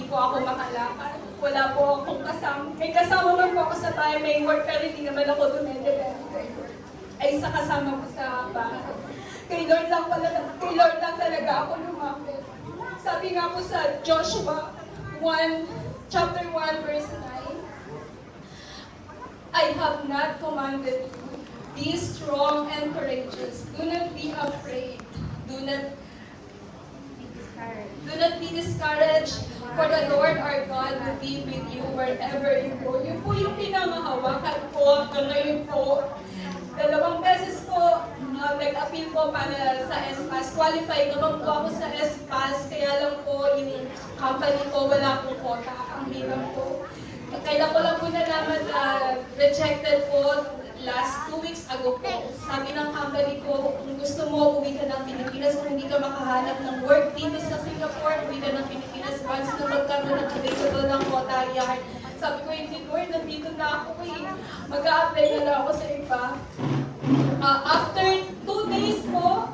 po ako makalakad. Wala po akong kasama. May kasama man po ako sa bahay, may work, pero hindi naman ako dumedepende. Ay sa kasama ko sa bahay. Kay Lord lang talaga ako lumapit. Sabi nga po sa Joshua 1, chapter 1, verse 9, I have not commanded you. Be strong and courageous. Do not be afraid. Do not be discouraged, for the Lord our God will be with you wherever you go. Yun po yung pinangahawakan ko hanggang ngayon po. 2 beses po nag-appeal po para sa SPAS. Qualified naman po ako sa SPAS, kaya lang po yung company ko wala pong quota. Ang hirap po. Kailan ko lang po nalaman na rejected po last 2 weeks ago po. Sabi ng company ko, kung gusto mo, uwi ka ng Pilipinas. Kung hindi ka makahanap ng work dito sa Singapore, uwi ka ng Pilipinas. Once na magkaroon ng available ng quota yard. Sabi ko, hindi Lord, nandito na ako eh. Mag-a-apply na lang ako sa iba. After 2 days po,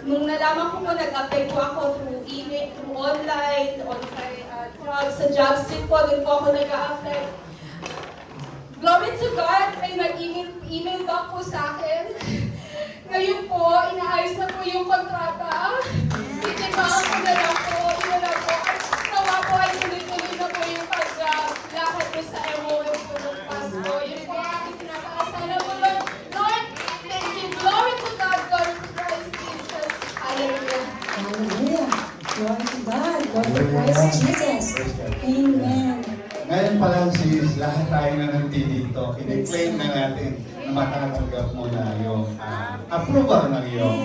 nung nalaman ko po, nag-apply po ako through email, through online, sa job street po, doon po ako nag-a-apply. Glory to God, may nag-email back po sa akin. Ngayon po, inaayos na po yung kontrata. Titimaan ko na lang po, yun na po. Nawa po ay tuloy-tuloy na po yung paglakad po sa MOM po ng Pasko. Yun po ang aking pinaka-asana po, Lord. Lord, thank you. Glory to God, Lord Christ Jesus. Hallelujah. Hallelujah. Glory to God. Glory to Christ Jesus. Amen. Ngayon pa lang sis, lahat tayo na nandito, in-claim na natin na matatanggap mo na yung approval ng iyong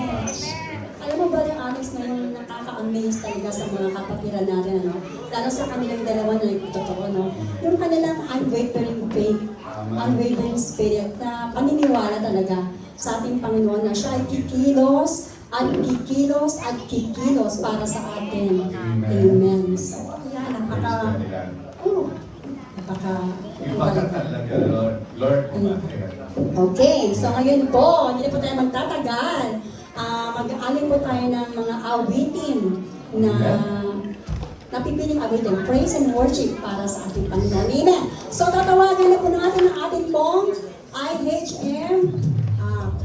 Alam mo ba yung Alex na yung nakaka-amaze talaga sa mga kapatiran natin, ano? Lalo sa kanilang dalawa na totoo, no? Yung kanilang unwavering faith, unwavering spirit, na paniniwala talaga sa ating Panginoon na siya ay kikilos at kikilos at kikilos para sa atin. Amen. So, yan, Ibagat talaga, Lord. Lord, umakit. Okay, so ngayon po, hindi na po tayo magtatagal. Mag-aalin po tayo ng mga awitin na napipiling awitin, praise and worship para sa ating Panginoon. Amen. So tatawagan na po natin ang ating pong IHM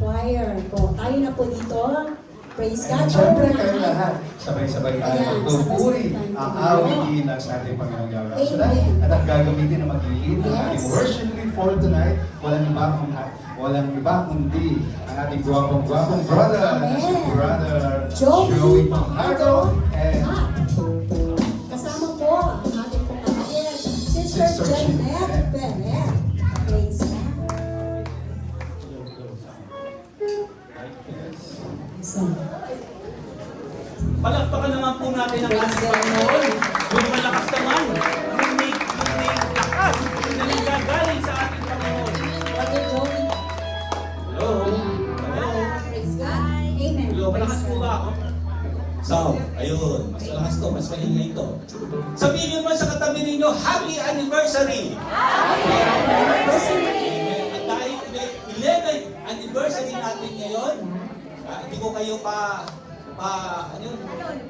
choir po. Tayo na po dito. Praise God. Siyempre kayo lahat, sabay-sabay tayo magpupuri ang awitin ng sa ating Panginoong Yahweh. At ang gagamitin na mag-lead ng ating worship lead for tonight, walang iba kundi ang ating gwapong brother, si Brother Joey Panghardo, and kasama po ang ating pong kapatid, Sister Janet Beret. Praise God. Palakpakan naman po natin ang ating Panginoon. Yung malakas naman, yung may lakas na nanggagaling sa ating Panginoon. Brother Joey. Hello? Hello? Praise God. Amen. Hello, malakas po ba ako? Sound. Ayun. Mas malakas to, mas maingay to. Sabihin mo sa katabi ninyo, Happy Anniversary! Happy Anniversary! At dahil 11th anniversary natin ngayon, hindi ko kayo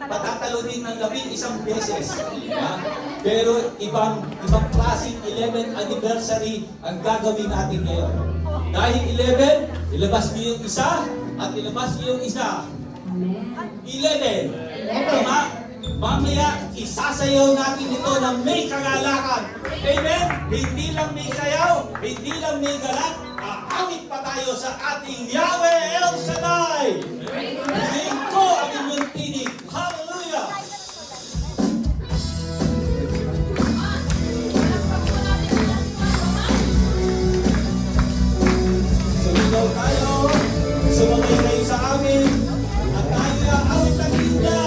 patatalunin ng 11 beses. Pero ibang klaseng 11th anniversary ang gagawin natin ngayon. Dahil 11, ilabas niyo yung isa at ilabas niyo yung isa. 11. Tama? Mamaya, isasayaw natin ito ng may kagalakan. Amen? Hindi lang may sayaw, hindi lang may galak, aawit pa tayo sa ating Yahweh El Shaddai. Hiling ko ang inyong tinig. Hallelujah! Sumigaw tayo, sumagay kayo sa amin, at tayo aawit ang himla.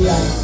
Hallelujah.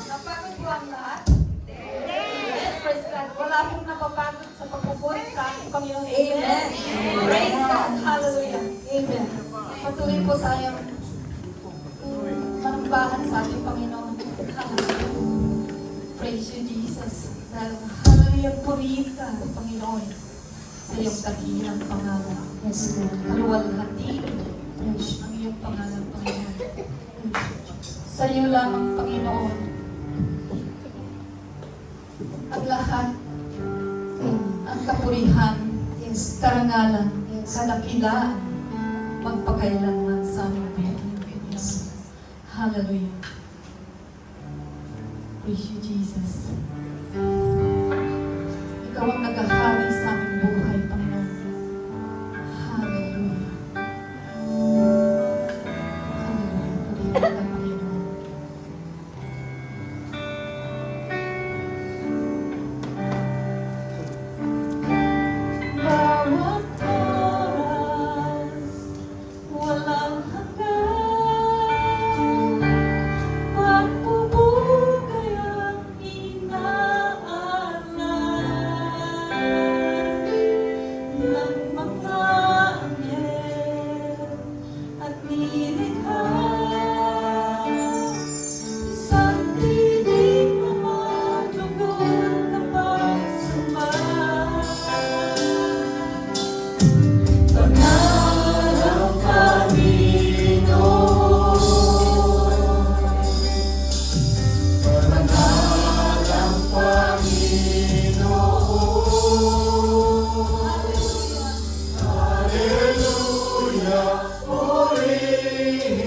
Napagod po ang lahat? Praise God. Wala pong napapagod sa pagpupuri sa ating Panginoon. Amen. Praise God. Hallelujah. Amen. Patuloy po tayong manumbahan sa ating Panginoon. Hallelujah. Praise you, Jesus. Dahil hallelujah, purihin ka, Panginoon, sa iyong dakilang pangalan. Yes, Lord. Kaluwalhati ang iyong pangalan, Panginoon. Sa iyo lamang, Panginoon, ang lahat, ang kapurihan, karangalan, kadakilaan, magpakailanman sa aming Panginoon. Hallelujah. Praise you, Jesus. Ikaw ang naghahari sa aming buhay, Panginoon. Hallelujah. Hallelujah. Purihin ka, Panginoon. Bawat oras, walang hanggan, pagpupugay ang inaalay ng mga anghel at nilikha. Isang tinig na matugol na pagsumay. Banal ang Panginoon, banal ang Panginoon. Hallelujah, purihin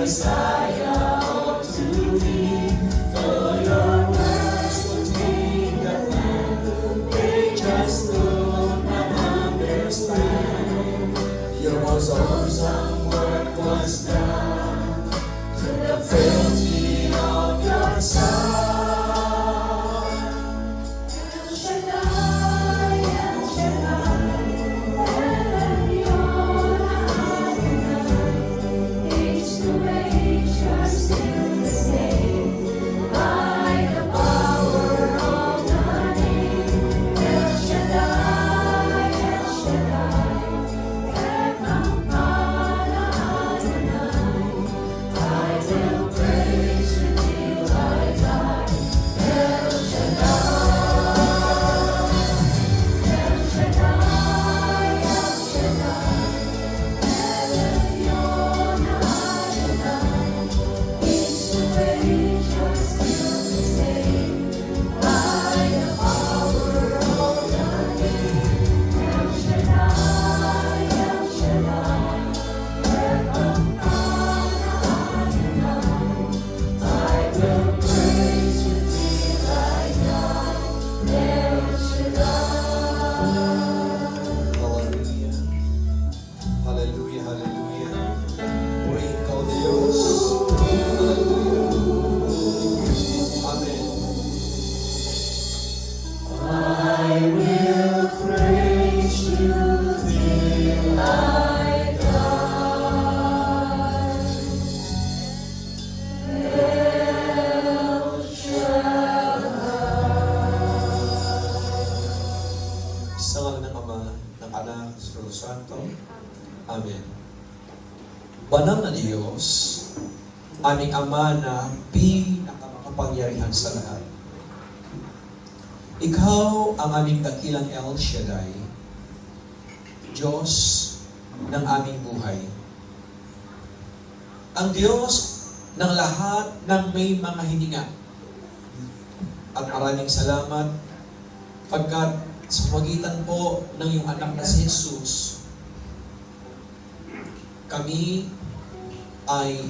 Messiah unto thee. For your words contain the plan, they just do not understand. Your most awesome work was done to the filthy of your Son. El Shaddai, El Shaddai, El Elyon, age to age, you're still the same. By the power of the name, El Shaddai, El Shaddai, Elkamana Adonai. I will praise you till I die. El Shaddai, El Shaddai, El Shaddai, El Elyon Adonai. Age to age, you're still the same. By the power of the name, El Shaddai, El Shaddai, Elkamana Adonai. I will praise you till I die. El Shaddai. Hallelujah. Hallelujah, hallelujah. Purihin ka, O Diyos. Hallelujah. Amen. I will praise you till I die. El Shaddai. Sa ngalan ng Ama, ng Anak, ng Espiritu Santo. Amen. Banal na Diyos, aming Ama na pinakamakapangyarihan sa lahat. Ikaw ang aming dakilang El Shaddai, Diyos ng aming buhay. Ang Diyos ng lahat ng may mga hininga. At maraming salamat pagkat sa magitan po ng iyong anak na si Jesus, kami ay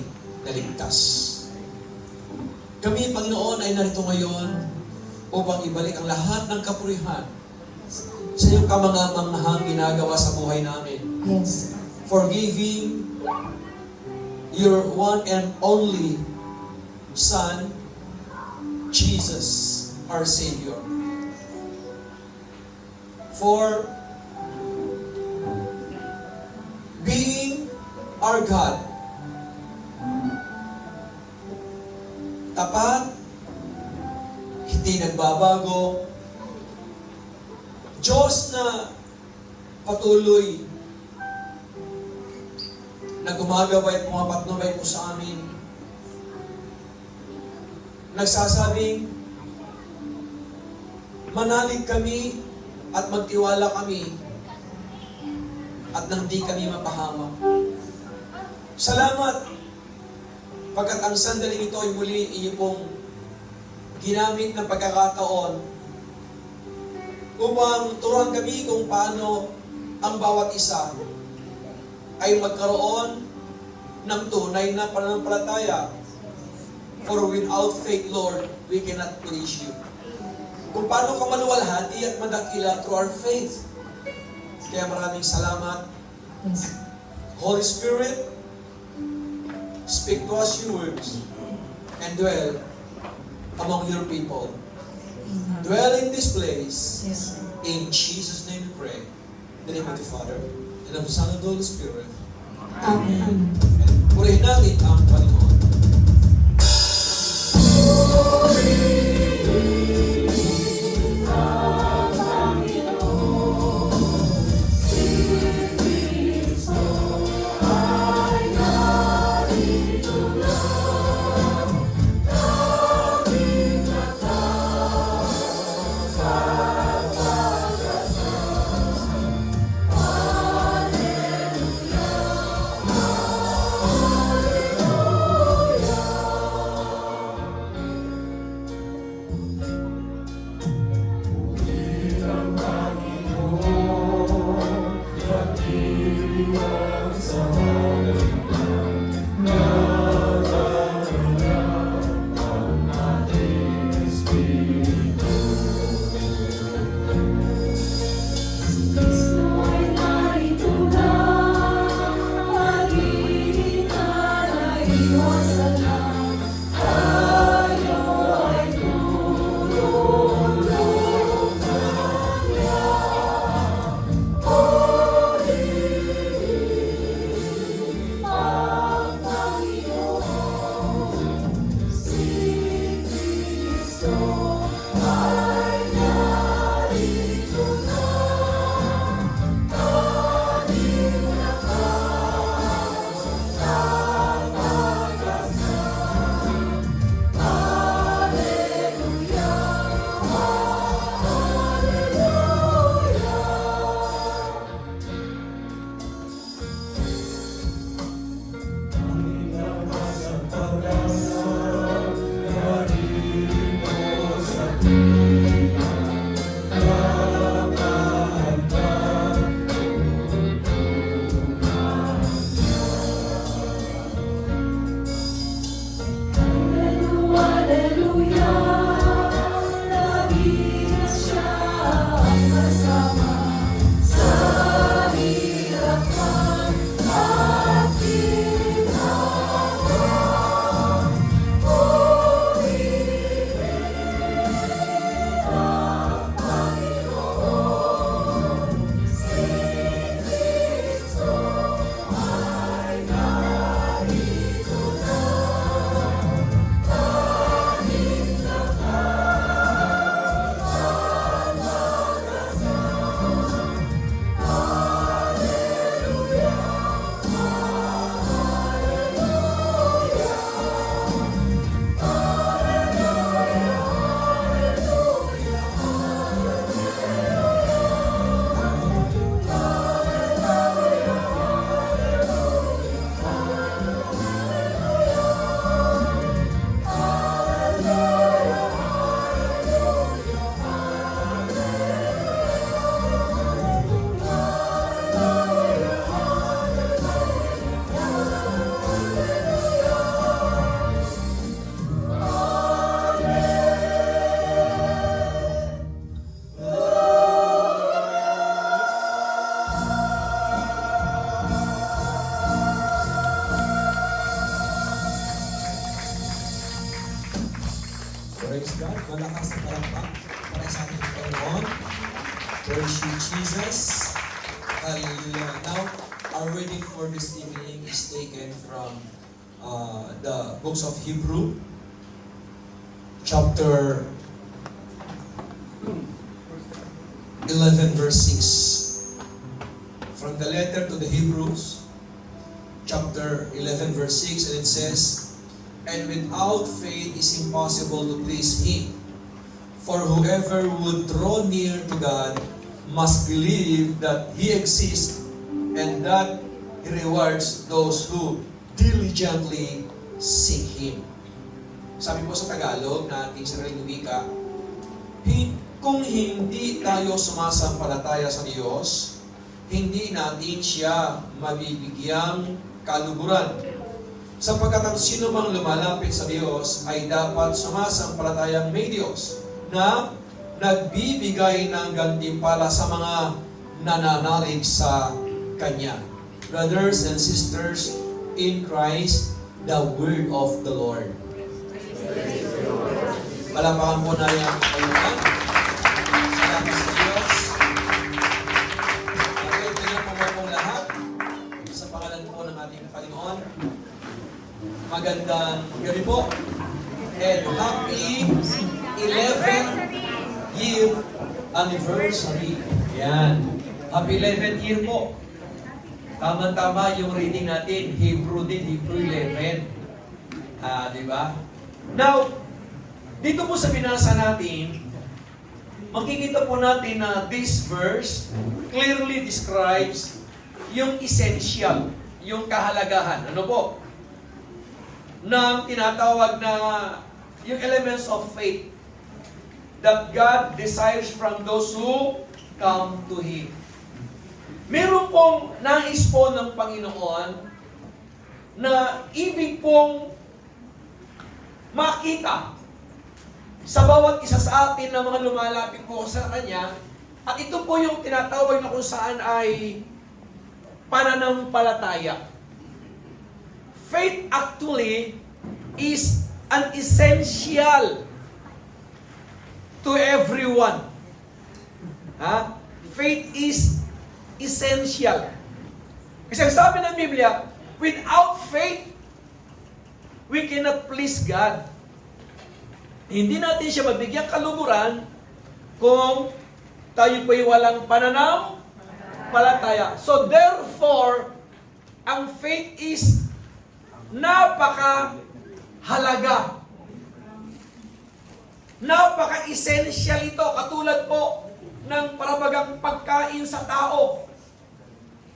naligtas. Kami, Panginoon, ay narito ngayon upang ibalik ang lahat ng kapurihan sa iyong kamangamangahang ginagawa sa buhay namin. Yes. Forgiving your one and only Son, Jesus, our Savior. For being our God. Tapat, hindi nagbabago. Diyos na patuloy na gumagabay at pumapatnubay po sa amin. Nagsasabing, manalig kami at magtiwala kami at nang di kami mapahamak. Salamat pagkat ang sandaling ito ay muli iyo pong ginamit ng pagkakataon upang turuan kami kung paano ang bawat isa ay magkaroon ng tunay na pananampalataya. For without faith, Lord, we cannot please you. Kung paano ka maluwalhati at madakila through our faith. Kaya maraming salamat. Yes. Holy Spirit, speak to us your words and dwell among your people. Dwell in this place. Yes. In Jesus' name we pray. In the name of the Father, and of the Son, and of the Holy Spirit. Amen. Purihin natin ang Panginoon. Praise God. Malakas na palakpak para sa ating Panginoon. Praise you, Jesus. Hallelujah. Now, our reading for this evening is taken from the books of Hebrew, chapter 11, verse 6. From the letter to the Hebrews, chapter 11, verse 6, and it says, "And without faith is impossible to please Him. For whoever would draw near to God must believe that He exists and that He rewards those who diligently seek Him." Sabi po sa Tagalog na ating sariling wika, kung hindi tayo sumasampalataya sa Diyos, hindi natin siya mabibigyang kaluguran. Sapagkat ang sino mang lumalapit sa Diyos ay dapat sumasampalatayang may Diyos na nagbibigay ng gantimpala sa mga nananalig sa Kanya. Brothers and sisters in Christ, the word of the Lord. Palapakan po natin ang kalutan. Salamat sa Diyos. At ito po pong lahat sa pangalan po ng ating Panginoon. Magandang gabi po. And happy 11th year anniversary. Yan. Happy 11th year po. Tama-tama yung reading natin. Hebrew 11. Di ba? Now, dito po sa binasa natin, makikita po natin na this verse clearly describes yung essential, yung kahalagahan. Ano po? Na tinatawag na yung elements of faith that God desires from those who come to Him. Meron pong nais po ng Panginoon na ibig pong makita sa bawat isa sa atin na mga lumalapit po sa Kanya, at ito po yung tinatawag na kung saan ay pananampalataya. faith actually is an essential to everyone. Faith is essential. Kasi ang sabi ng Biblia, without faith, we cannot please God. Hindi natin siya mabigyan kaluguran kung tayo po'y walang pananampalataya. So therefore, ang faith is napaka-halaga. Napaka-essential ito. Katulad po ng parabagang pagkain sa tao.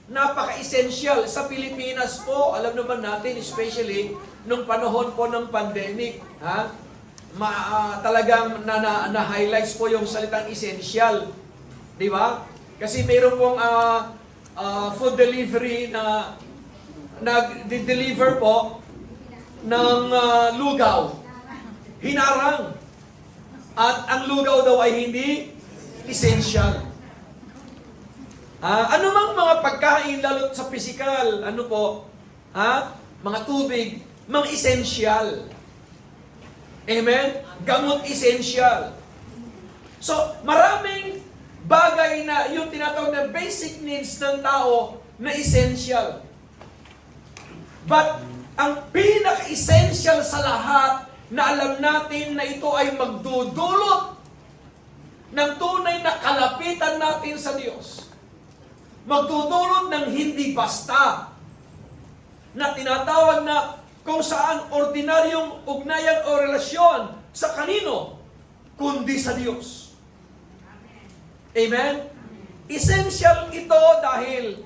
Napaka-essential. Sa Pilipinas po, alam naman natin, especially nung panahon po ng pandemic, talagang na-highlights po yung salitang essential. Di ba? Kasi mayroon pong food delivery na nag-deliver po ng lugaw. Hinarang. At ang lugaw daw ay hindi essential. Ano mang mga pagkain, lalo sa physical, ano po, mga tubig, mga essential. Amen? Gamot essential. So, maraming bagay na yung tinatawag na basic needs ng tao na essential. But, ang pinaka-essential sa lahat na alam natin na ito ay magdudulot ng tunay na kalapitan natin sa Diyos. Magdudulot ng hindi basta na tinatawag na kung saan ordinaryong ugnayan o relasyon sa kanino, kundi sa Diyos. Amen? Essential ito dahil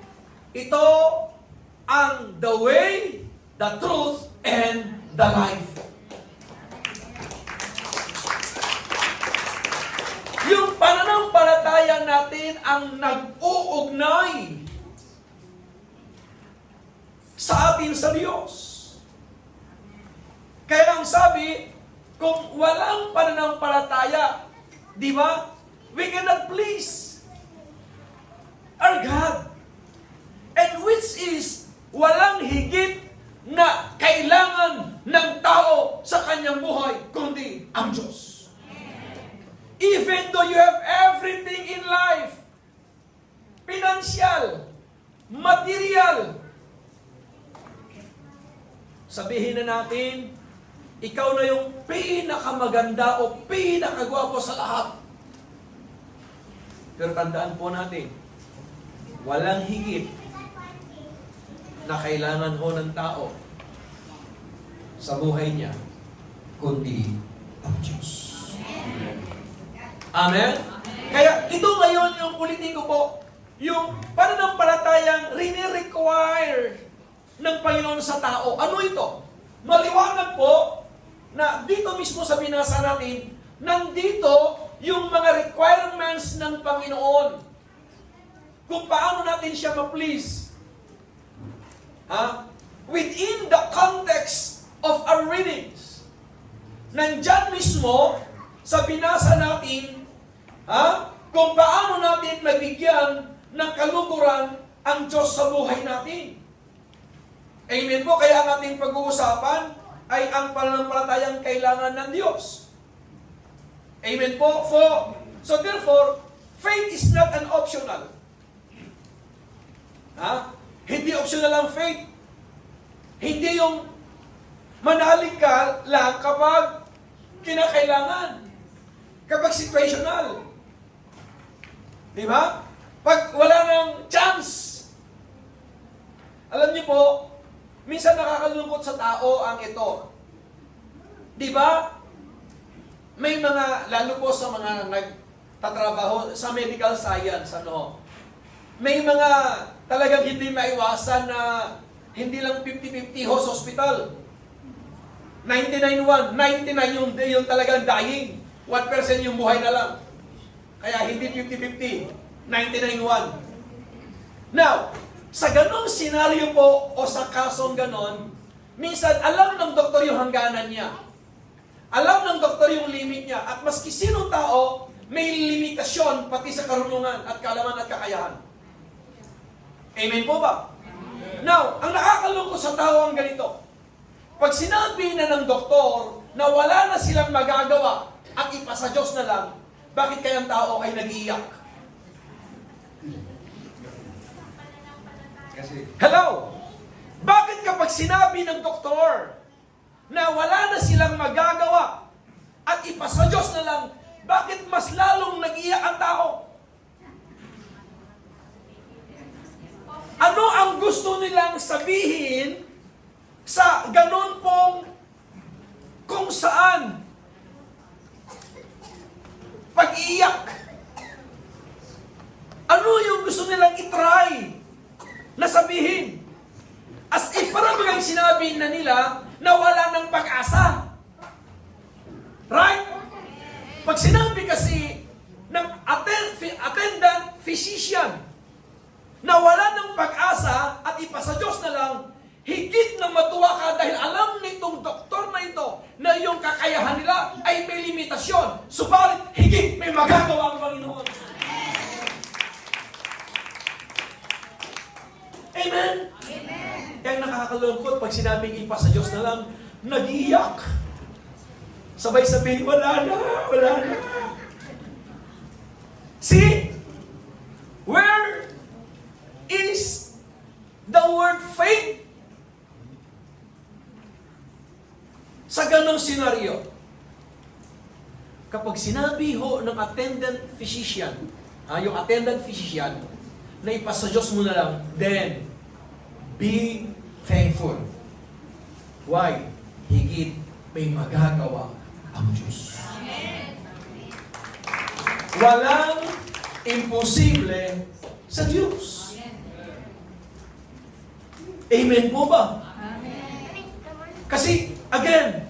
ito ang the way, the truth, and the life. Yung pananampalataya natin ang nag-uugnay sa atin sa Diyos. Kaya ang sabi, kung walang pananampalataya, di ba? We cannot please our God. And which is, walang higit na kailangan ng tao sa kanyang buhay, kundi ang Diyos. Even though you have everything in life, financial, material, sabihin na natin, ikaw na yung pinakamaganda o pinakagwapo sa lahat. Pero tandaan po natin, walang higit na kailangan ho ng tao sa buhay niya, kundi ang Diyos. Amen? Kaya ito ngayon yung ulitin ko po, yung pananampalatayang rini-require ng Panginoon sa tao. Ano ito? Maliwanag po na dito mismo sa binasa natin, nandito yung mga requirements ng Panginoon. Kung paano natin siya ma-please. Within the context of our readings. Nandyan mismo sa binasa natin, kung paano natin mabigyan ng kaluguran ang Diyos sa buhay natin. Amen po, kaya ang ating pag-uusapan ay ang pananampalatayang kailangan ng Diyos. Amen po. So therefore, faith is not an optional. Hindi optional ang faith. Hindi yung manalig ka lang kapag kinakailangan. Kapag situational. Di ba? Pag wala nang chance. Alam niyo po, minsan nakakalungkot sa tao ang ito. Di ba? May mga, lalo po sa mga nagtatrabaho sa medical science, may mga talagang hindi maiwasan na hindi lang 50-50 ho sa hospital. 99-1, 99 yung talagang dying. 1% yung buhay na lang. Kaya hindi 50-50, 99-1. Now, sa ganong senaryo po o sa kasong ganon, minsan alam ng doktor yung hangganan niya. Alam ng doktor yung limit niya. At maski sinong tao, may limitasyon pati sa karunungan at kaalaman at kakayahan. Amen po ba? Now, ang nakakalungkot sa tao ang ganito. Pag sinabi na ng doktor na wala na silang magagawa at ipasa Diyos na lang, bakit kayang tao ay nag-iiyak? Kasi, Hello? Bakit kapag sinabi ng doktor na wala na silang magagawa at ipasa Diyos na lang, bakit mas lalong nag-iyak ang tao? Ano ang gusto nilang sabihin sa ganun pong kung saan pag-iyak? Ano yung gusto nilang itry na sabihin? As if parang biglang sinabi na nila na wala ng pag-asa. Right? Pag sinabi kasi ng attendant physician na wala ng pag-asa at ipasa Diyos na lang, higit na matuwa ka dahil alam nitong doktor na ito na yung kakayahan nila ay may limitasyon. Subalit, higit may magagawa ang Panginoon. Amen? Kaya nakakalungkot pag sinabing ipasa Diyos na lang, nag-iyak. Sabay sabihin, wala na. See? Where is the word faith? Sa ganong senaryo, kapag sinabi ho ng attendant physician, yung attendant physician, na ipasa Diyos mo na lang, then, be thankful. Why? Higit may magagawa ang Diyos. Walang imposible sa Diyos. Amen po ba? Kasi, again,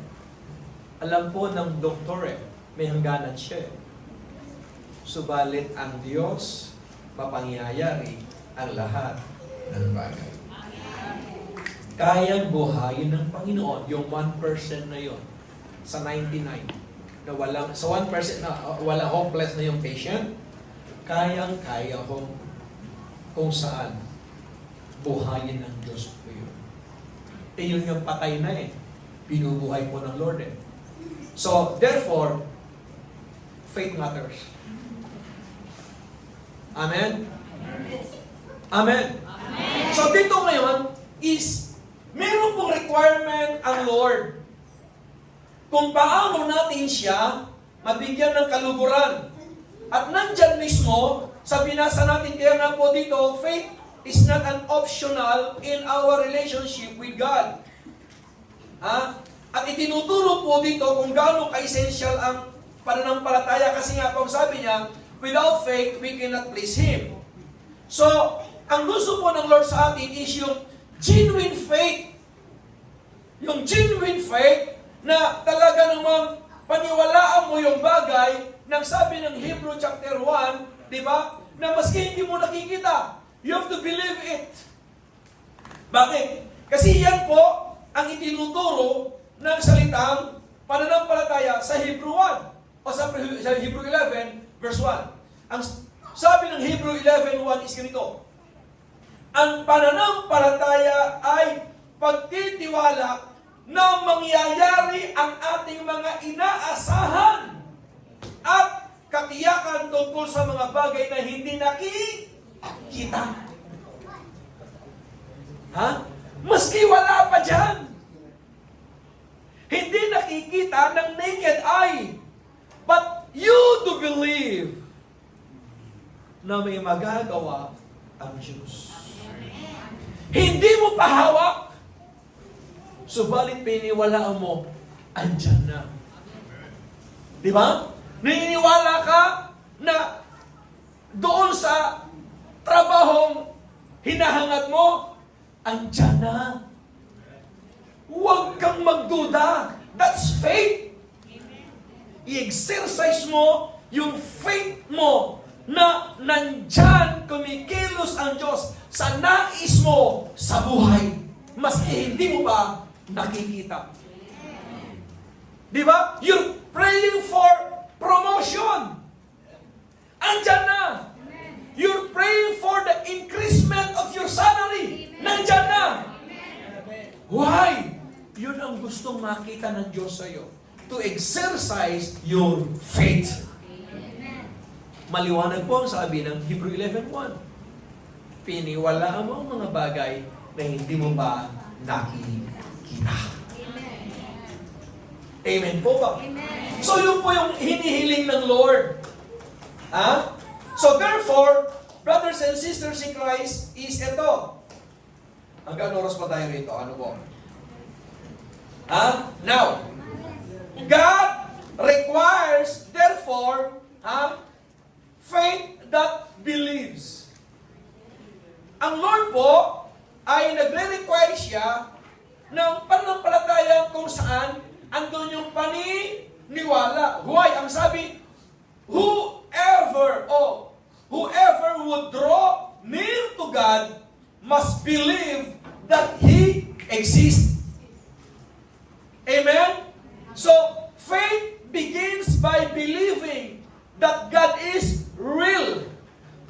alam po ng doktor may hangganan siya Subalit ang Diyos, mapangyayari ang lahat ng bagay. Kayang buhayin ng Panginoon yung 1% na yon sa 99 na walang, sa 1% na wala hopeless na yung patient, kayang-kaya kung saan buhayin ng Diyos po yun. Yun yung patay na binubuhay po ng Lord So, therefore, faith matters. Amen? Amen? So, dito ngayon is meron pong requirement ang Lord kung paano natin siya mabigyan ng kaluguran. At nandyan mismo, sa binasa natin, kaya nga po dito, faith is not an optional in our relationship with God. At itinuturo po dito kung gaano ka-essential ang pananampalataya kasi nga po sabi niya, without faith, we cannot please Him. So, ang gusto po ng Lord sa atin is yung genuine faith. Yung genuine faith na talaga namang paniwalaan mo yung bagay nang sabi ng Hebrew chapter 1, di ba? Na maski hindi mo nakikita, you have to believe it. Bakit? Kasi yan po ang itinuturo ng salitang pananampalataya sa Hebrew 1 o sa Hebrew 11 verse 1. Ang sabi ng Hebrew 11:1 is ganito. Ang pananampalataya ay pagtitiwala na mangyayari ang ating mga inaasahan at katiyakan tungkol sa mga bagay na hindi nakikita. Maski wala pa dyan. Hindi nakikita ng naked eye. But you do believe na may magagawa ang Diyos. Hindi mo pa hawak. Subalit pininiwalaan mo, andyan na. Di ba? Naniniwala ka na doon sa trabahong hinahangad mo, andyan na. Huwag kang magduda. That's faith. I-exercise mo yung faith mo na nandyan kumikilos ang Diyos sa nais mo sa buhay. Maski hindi mo ba nakikita. Di ba? You're praying for promotion. Andyan na. You're praying for the increasement of your salary. Nandyan na. Why? Yun ang gustong makita ng Diyos sa iyo. To exercise your faith. Maliwanag po ang sabi ng Hebrew 11:1. Piniwalaan mo ang mga bagay na hindi mo pa nakikita. Amen po ba? So yun po yung hinihiling ng Lord. Ha? So therefore, brothers and sisters in Christ is ito. Hanggang oras pa tayo rito? Ano po? Ha? Now, God requires, therefore, faith that believes. Ang Lord po ay nagre-require siya ng pananampalataya kung saan andun yung paniniwala. Why? Ang sabi, whoever would draw near to God must believe that He exists. Amen? So, faith begins by believing that God is real.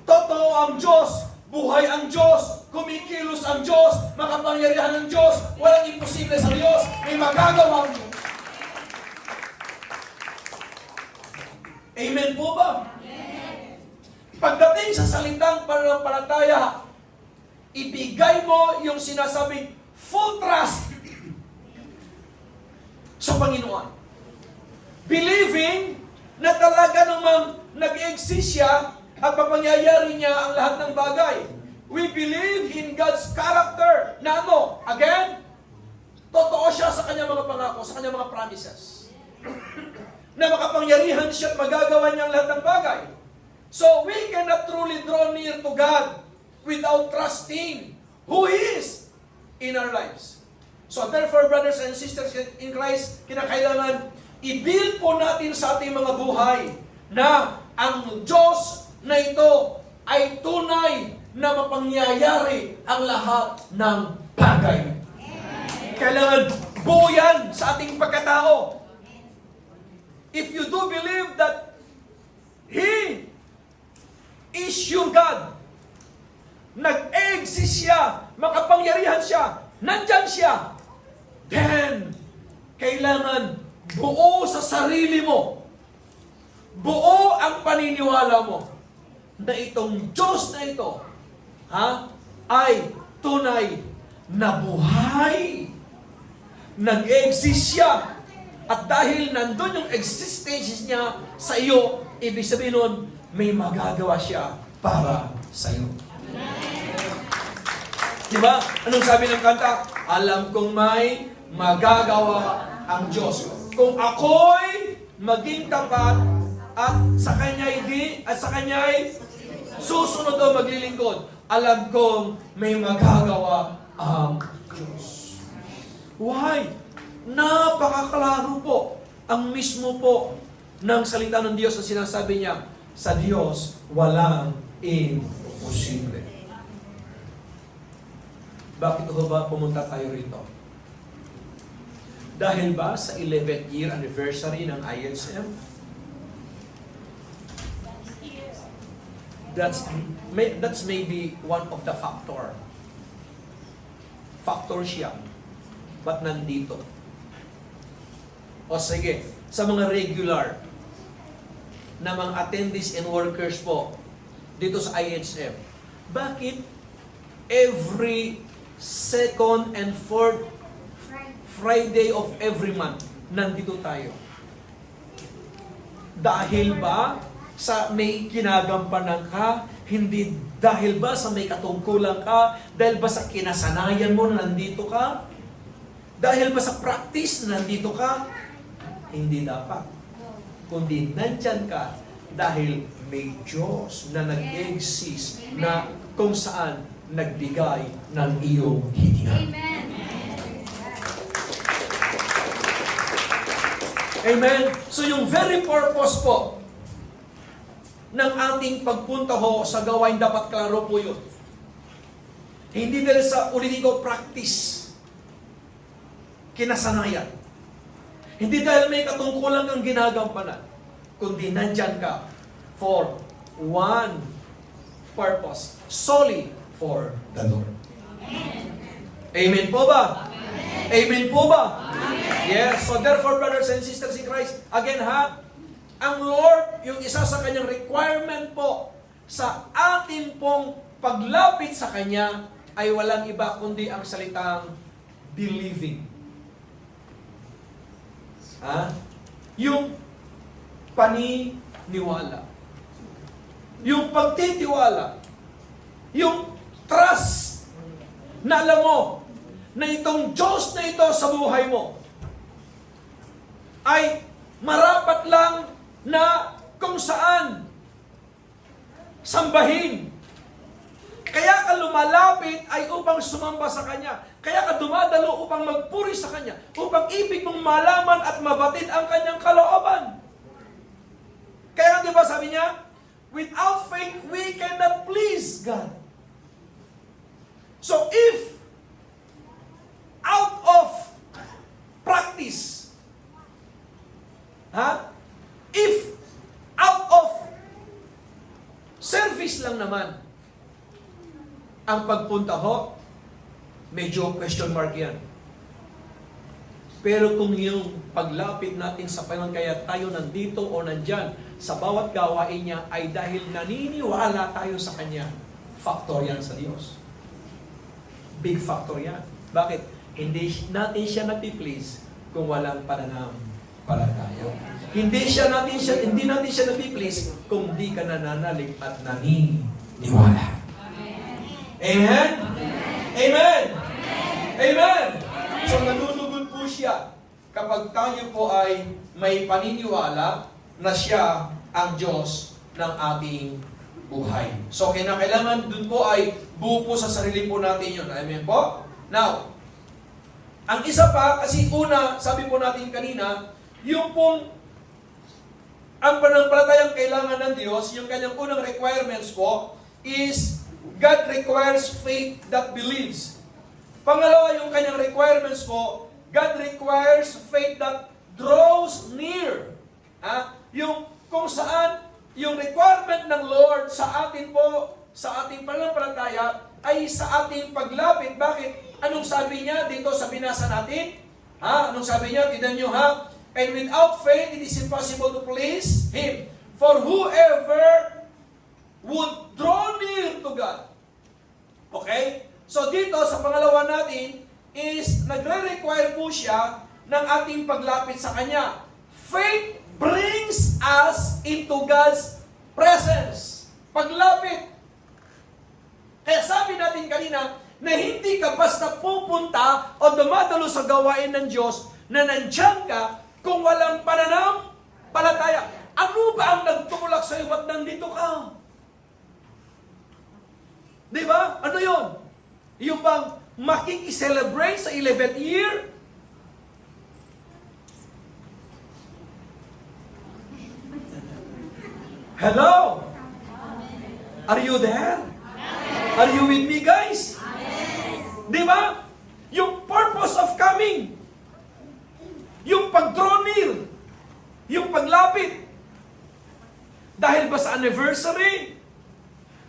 Totoo ang Diyos, buhay ang Diyos, kumikilos ang Diyos, makapangyarihan ang Diyos, walang imposible sa Diyos, may magagawa niyo. Amen po ba? Pagdating sa salitang pananampalataya, ibigay mo yung sinasabing full trust sa Panginoon. Believing na talaga namang nag-exist siya at mapangyayari niya ang lahat ng bagay. We believe in God's character na ano? Again, totoo siya sa kanyang mga pangako, sa kanyang mga promises. Na makapangyarihan siya at magagawa niya ang lahat ng bagay. So we cannot truly draw near to God without trusting who He is in our lives. So therefore, brothers and sisters in Christ, kinakailangan i-build po natin sa ating mga buhay na ang Diyos na ito ay tunay na mapangyayari ang lahat ng bagay. Kailangan buo yan sa ating pagkatao. If you do believe that He is your God, nag-exist siya, makapangyarihan siya, nandyan siya, then kailangan buo sa sarili mo, buo ang paniniwala mo na itong Diyos na ito ay tunay na buhay. Nag-exist siya. At dahil nandun yung existence niya sa iyo, ibig sabihin nun, may magagawa siya para sa iyo. Diba? Anong sabi ng kanta? Alam kong may magagawa ang Diyos. Kung ako'y maging tapat at sa Kanya'y susunod o maglilingkod, alam kong may magagawa ang Diyos. Why? Napakaklaro po ang mismo po ng salita ng Diyos na sinasabi niya, sa Diyos walang imposible. Bakit ho ba pumunta tayo rito? Dahil ba sa 11th year anniversary ng ISM? That's maybe one of the factor siya. Ba't nandito? O sige, sa mga regular na mga attendees and workers po dito sa IHM, bakit every second and fourth Friday of every month nandito tayo? Dahil ba sa may kinagampanan ka? Hindi dahil ba sa may katungkulan ka? Dahil ba sa kinasanayan mo na nandito ka? Dahil ba sa practice na nandito ka? Hindi dapat. Kundi nandyan ka dahil may Diyos na nag-exist na kung saan nagbigay ng iyong hininga. Amen? So yung very purpose po ng ating pagpunta ho sa gawain, dapat klaro po yun. Hindi dahil sa ulitin ko practice, kinasanayan. Hindi dahil may katungkulan kang ginagampanan, kundi nandyan ka for one purpose, solely for the Lord. Amen po ba? Amen. Amen po ba? Yes. So therefore, brothers and sisters in Christ, again ang Lord, yung isa sa kanyang requirement po sa atin pong paglapit sa Kanya ay walang iba kundi ang salitang believing. Yung paniniwala. Yung pagtitiwala. Yung trust na alam mo na itong Diyos na ito sa buhay mo ay marapat lang na kung saan sambahin. Kaya ka lumalapit ay upang sumamba sa Kanya. Kaya ka dumadalo upang magpuri sa Kanya. Upang ibig mong malaman at mabatid ang Kanyang kalooban. Kaya di ba sabi niya, without faith, we cannot please God. So if out of practice, if out of service lang naman, ang pagpunta ho, medyo question mark yan. Pero kung yung paglapit natin sa Panginoon, kaya tayo nandito o nandyan, sa bawat gawain niya ay dahil naniniwala tayo sa Kanya, factor yan sa Diyos. Big factor yan. Bakit? Hindi natin siya napiplease kung walang pananampalataya. Hindi natin siya napiplease kung di ka nananalig at naniniwala. Amen? Amen? Amen? So nalulugod po siya kapag tayo po ay may paniniwala na siya ang Diyos ng ating buhay. So kailangan dun po ay buo po sa sarili po natin yun. Amen po? Now, ang isa pa, kasi una, sabi po natin kanina, yung pong ang pananampalatayang kailangan ng Diyos, yung kanyang unang requirements po, is God requires faith that believes. Pangalawa, yung kanyang requirements po, God requires faith that draws near. Yung kung saan, yung requirement ng Lord sa atin po, sa ating pananampalataya, ay sa ating paglapit. Bakit? Anong sabi niya dito sa binasa natin? Anong sabi niya? Tignan niyo And without faith, it is impossible to please Him. For whoever would draw near to God. Okay? So dito sa pangalawa natin is nagre-require po siya ng ating paglapit sa Kanya. Faith brings us into God's presence. Paglapit. Kaya sabi natin kanina na hindi ka basta pupunta o dumadalo sa gawain ng Diyos na nandiyan ka kung walang pananampalataya. Ano ba ang nagtumulak sa iyo at nandito ka? Di ba? Ano yun? Yung bang makikiselebrate sa 11th year? Hello? Are you there? Are you with me, guys? Di ba? Yung purpose of coming. Yung pag-draw near. Yung paglapit. Dahil ba sa anniversary?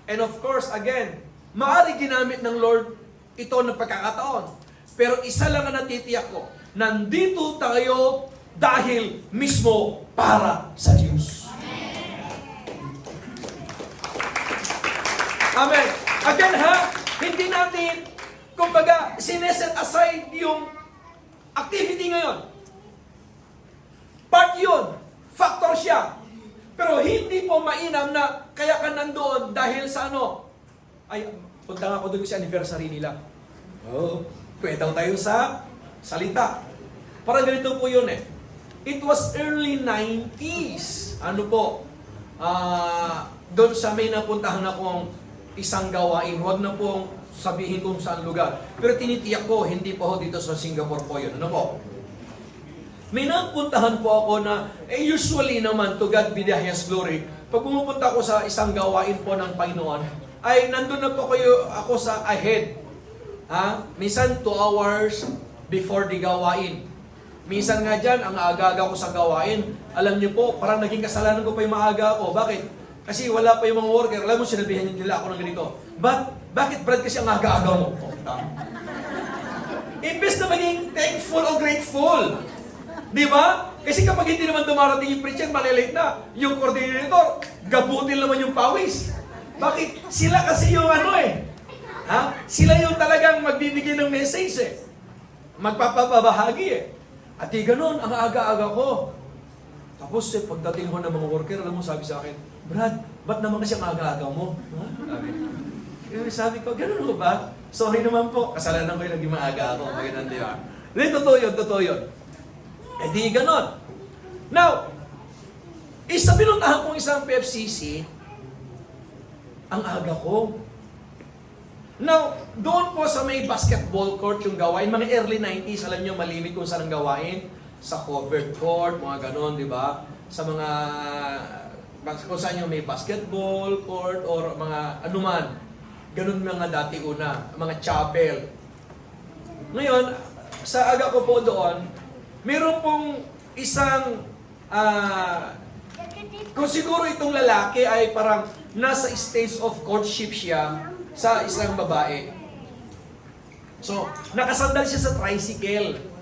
And of course, again, maaari ginamit ng Lord ito ng pagkakataon. Pero isa lang ang natitiyak ko. Nandito tayo dahil mismo para sa Diyos. Amen. Again hindi natin, kumbaga, sineset aside yung activity ngayon. Part yun. Factor siya. Pero hindi po mainam na kaya ka nandoon dahil sa ano? Ay, punta nga ako doon sa anniversary nila. Pwede tayo sa salita. Parang ganito po yun eh. It was early 90s. Ano po? Doon sa may napuntahan akong isang gawain. Huwag na pong sabihin kung saan lugar. Pero tinitiyak ko, hindi po dito sa Singapore po yun. Ano po? May napuntahan po ako na, usually naman, to God be the highest glory, pag pumupunta ako sa isang gawain po ng Panginoon, ay nandun na po ako sa ahead. Minsan 2 hours before the gawain. Minsan nga dyan, ang aga-aga ko sa gawain, alam niyo po, parang naging kasalanan ko pa yung maaga ako. Bakit? Kasi wala pa yung mga worker. Alam mo, sinabihan nila ako ng ganito. Bakit Brad kasi ang aga-aga mo? Imbes na maging thankful o grateful. Di ba? Kasi kapag hindi naman dumarating yung preacher, malilate na. Yung coordinator, gabutin naman yung pawis. Bakit? Sila kasi yung Ha? Sila yung talagang magbibigay ng message Magpapabahagi At ganun, ang aga-aga ko. Tapos pagdating ko ng mga worker, alam mo, sabi sa akin, Brad, ba't naman kasi ang aga-aga mo? Sabi ko, ganun ko ba? Sorry naman po, kasalanan ko yung naging maaga ako. Ganun, di ba? Hindi, totoo yun. Eh di ganun. Now, binuntahan kong isang PFCC, ang aga ko. Now, doon po sa may basketball court yung gawain, mga early 90s, alam nyo, malimit kung saan ang gawain. Sa covered court, mga ganon, di ba? Sa mga, kung saan yung may basketball court or mga anuman. Ganun mga dati una, mga chapel. Ngayon, sa aga ko po doon, meron pong isang, kung siguro itong lalaki ay parang nasa stage of courtship siya sa isang babae. So, nakasandal siya sa tricycle.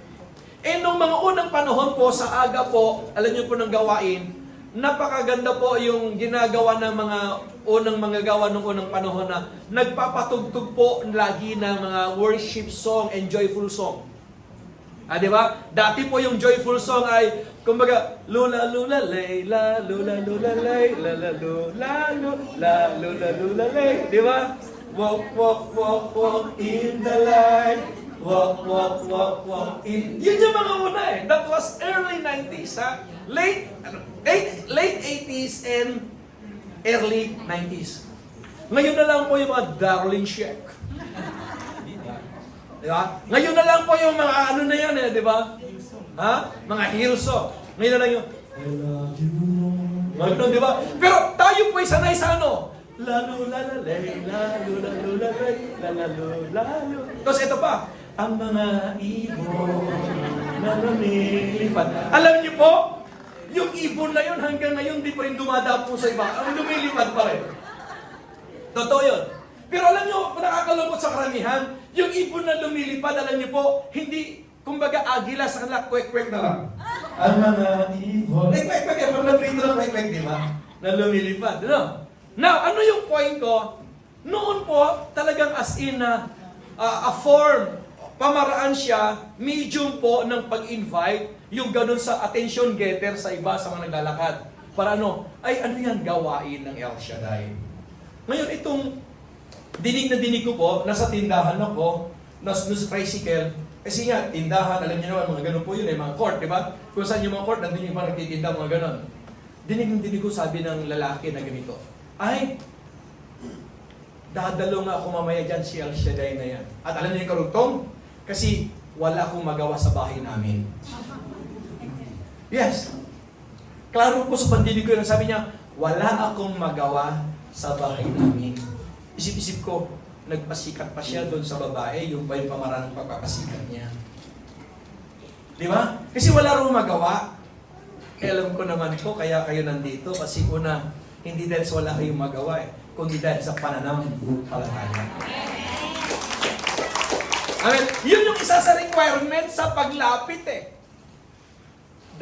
Nung mga unang panahon po, sa aga po, alam niyo po ng gawain, napakaganda po yung ginagawa ng mga unang manggagawa ng unang panahon na nagpapatugtog po lagi ng mga worship song and joyful song. Di ba? Dati po yung joyful song ay, kumbaga, lula lula lay, la lula lula lay, la la lula lula lula lula lay. Di ba? Walk, walk, walk, walk in the light. Walk, walk, walk, walk in. Yun yung mga una That was early 90s, ha? Late 80s and early 90s. Ngayon na lang po yung mga Darling Sheik. Di ba? Ngayon na lang po yung mga ano na yan di ba? Ha? Mga Hillsong. Ngayon na lang yung I love you. Mga ganun, di ba? Pero tayo po ay sanay sa ano? Lalo lalalay, lalo lalo lalay, lalo lalo. Tapos ito pa, ang mga ibon na lumilipad. Alam niyo po, yung ibon na yun hanggang ngayon di pa rin dumadapo sa iba. Ang lumilipad pa rin. Totoo yun. Pero alam niyo, nakakalungkot sa karamihan, yung ibon na lumilipad, alam niyo po, hindi, kumbaga agila sa kanila, kwek-kwek na lang. Ang mga ibon. Kwek-kwek, pag na-prito lang kwek-kwek, di ba? Na lumilipad. No? Now, ano yung point ko? Noon po, talagang as in a form, pamaraan siya, medium po ng pag-invite, yung ganun sa attention getter sa iba, sa mga naglalakad. Para ano? Ay, ano yan gawain ng El Shaddai? Ngayon, itong dinig na dinig ko po, nasa tindahan ako, nasa tricycle, kasi nga, tindahan, alam niyo naman, mga ganun po yun, mga court, di ba? Kung saan yung mga court, nandun yung mga nagtitinda, mga ganun. Dinig ko, sabi ng lalaki na ganito, ay, dadalo nga ako mamaya dyan si El Shaddai na yan. At alam niyo yung karugtong? Kasi wala akong magawa sa bahay namin. Yes. Klaro po sa pandinig ko yun. Sabi niya, wala akong magawa sa bahay namin. Isip-isip ko, nagpasikat pa siya doon sa babae, yung pa yung pamaraan ng pagpapasikat niya. Di ba? Kasi wala akong magawa. Alam ko naman po, kaya kayo nandito. Kasi una, hindi dahil sa wala kayong magawa kundi dahil sa pananampalataya. Amen. Yun yung isa sa requirement sa paglapit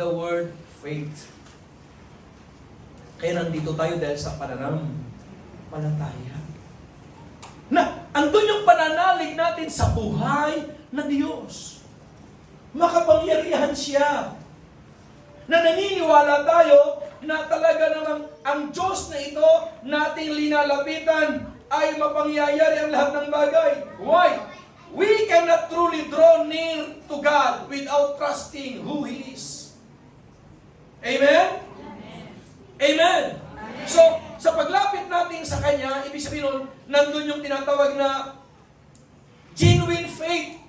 The word faith. Kaya nandito tayo dahil sa pananampalataya. Na, andun yung pananalig natin sa buhay na Diyos. Makapangyarihan siya. Na naniniwala tayo na talaga namang ang Diyos na ito nating linalapitan ay mapangyayari ang lahat ng bagay. Why? We cannot truly draw near to God without trusting who He is. Amen? Amen? So, sa paglapit natin sa Kanya, ibig sabihin nun, nandun yung tinatawag na genuine faith.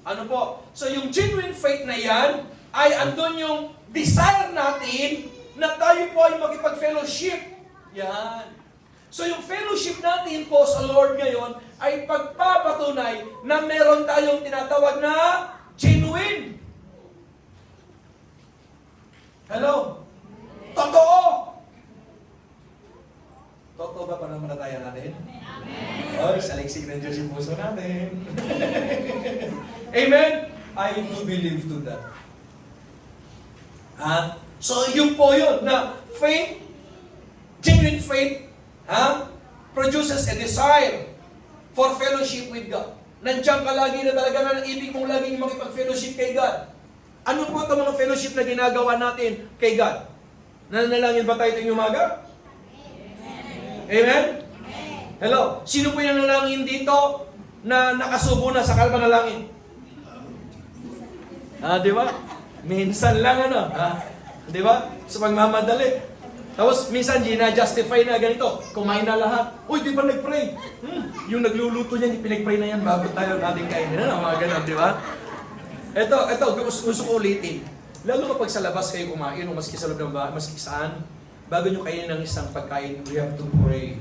Ano po? So, yung genuine faith na yan, ay andun yung desire natin na tayo po ay makipag-fellowship. Yan. So yung fellowship natin po sa Lord ngayon ay pagpapatunay na meron tayong tinatawag na genuine. Hello? Totoo! Totoo ba pananampalataya natin? Amen. Oh, saliksik ng Diyos yung puso natin. Amen? I do believe to that. So yun po yun, na faith, genuine faith, produces a desire for fellowship with God. Nandiyan ka lagi na talaga na ibig mong laging makipag-fellowship kay God. Ano po itong mga fellowship na ginagawa natin kay God? Nananalangin ba tayo tuwing umaga? Amen? Hello? Sino po yung nanalangin dito na nakasubo na sa panalangin? Di ba? Minsan lang di ba? Sa pagmamadali. Tapos minsan gina-justify na ganito. Kumain na lahat. Uy, di ba nag-pray? Yung nagluluto niya, pinag-pray na yan bago tayo nating kainin. Mga ganun, di ba? Ito, gusto ko ulitin. Lalo kapag sa labas kayo kumain o maski sa loob ng bahay, maski saan, bago nyo kainin ng isang pagkain, we have to pray.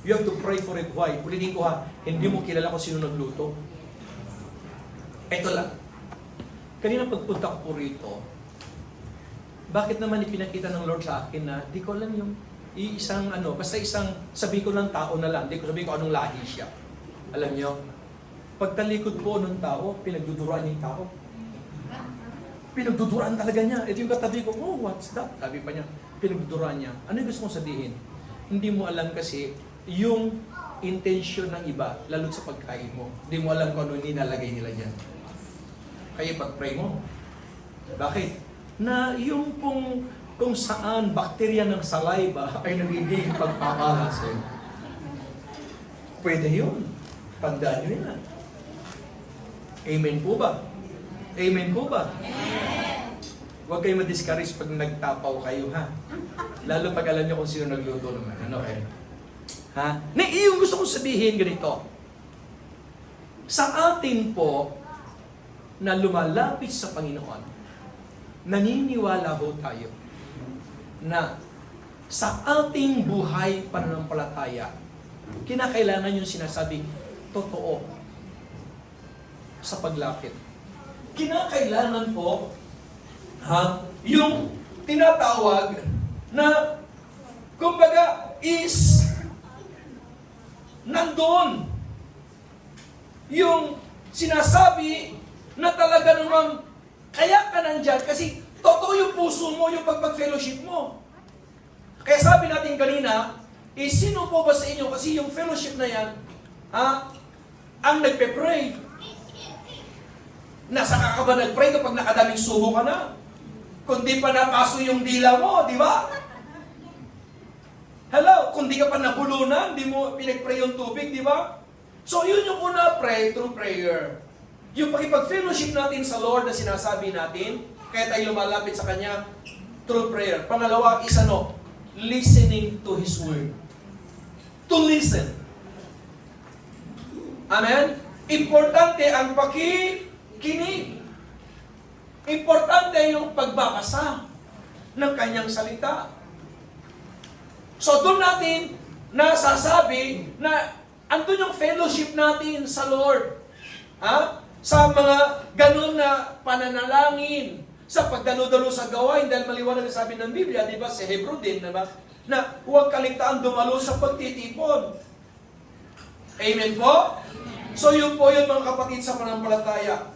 You have to pray for it. Why? Ulitin ko hindi mo kilala kung sino nagluto. Ito lang. Kanina pagpunta ko po rito, bakit naman ipinakita ng Lord sa akin na di ko alam yung isang basta isang sabi ko ng tao na lang, di ko sabi ko anong lahi siya. Alam nyo, pagtalikod po ng tao, pinagduduruan niya yung tao. Pinagduduruan talaga niya. Ito yung katabi ko, oh, what's that? Sabi pa niya, pinagduduruan niya. Ano yung gusto kong sabihin? Hindi mo alam kasi yung intention ng iba, lalo sa pagkain mo. Hindi mo alam kung ano nilalagay nila dyan. Kaya pag-pray mo. Bakit? Na yung kung saan bakterya ng saliva ay nagiging pagpapala sa'yo. Pwede yun. Tandaan nyo yan. Amen po ba? Amen po ba? Huwag kayo ma-discourage pag nagtapaw kayo, Lalo pag alam nyo kung sino nagluto naman. Yung gusto kong sabihin ganito. Sa atin po, na lumalapit sa Panginoon, naniniwala ho tayo na sa ating buhay pananampalataya, kinakailangan yung sinasabing totoo sa paglapit. Kinakailangan po yung tinatawag na kumbaga is nandoon yung sinasabi na talaga namang kaya ka nandyan kasi totoo yung puso mo, yung pagpag-fellowship mo. Kaya sabi natin kanina, sino po ba sa inyo? Kasi yung fellowship na yan, ang nagpe-pray. Nasa ka ba nag-pray kapag nakadaming subo ka na? Kundi pa napaso yung dila mo, di ba? Hello, kung di ka pa nabulunan, di mo pinag-pray yung tubig, di ba? So yun yung una, pray through prayer. Yung pakipag-fellowship natin sa Lord na sinasabi natin, kaya tayo lumalapit sa Kanya through prayer. Pangalawa, listening to His Word. To listen. Amen? Importante ang pakikinig. Importante yung pagbabasa ng Kanyang salita. So doon natin nasasabi na andun yung fellowship natin sa Lord. Sa mga ganun na pananalangin, sa pagdalo-dalo sa gawain, dahil maliwanag na sabi ng Biblia, di ba, sa Hebrew din, diba, na huwag kaligtaan dumalo sa pagtitipon. Amen po? So yun po yun mga kapatid sa pananampalataya.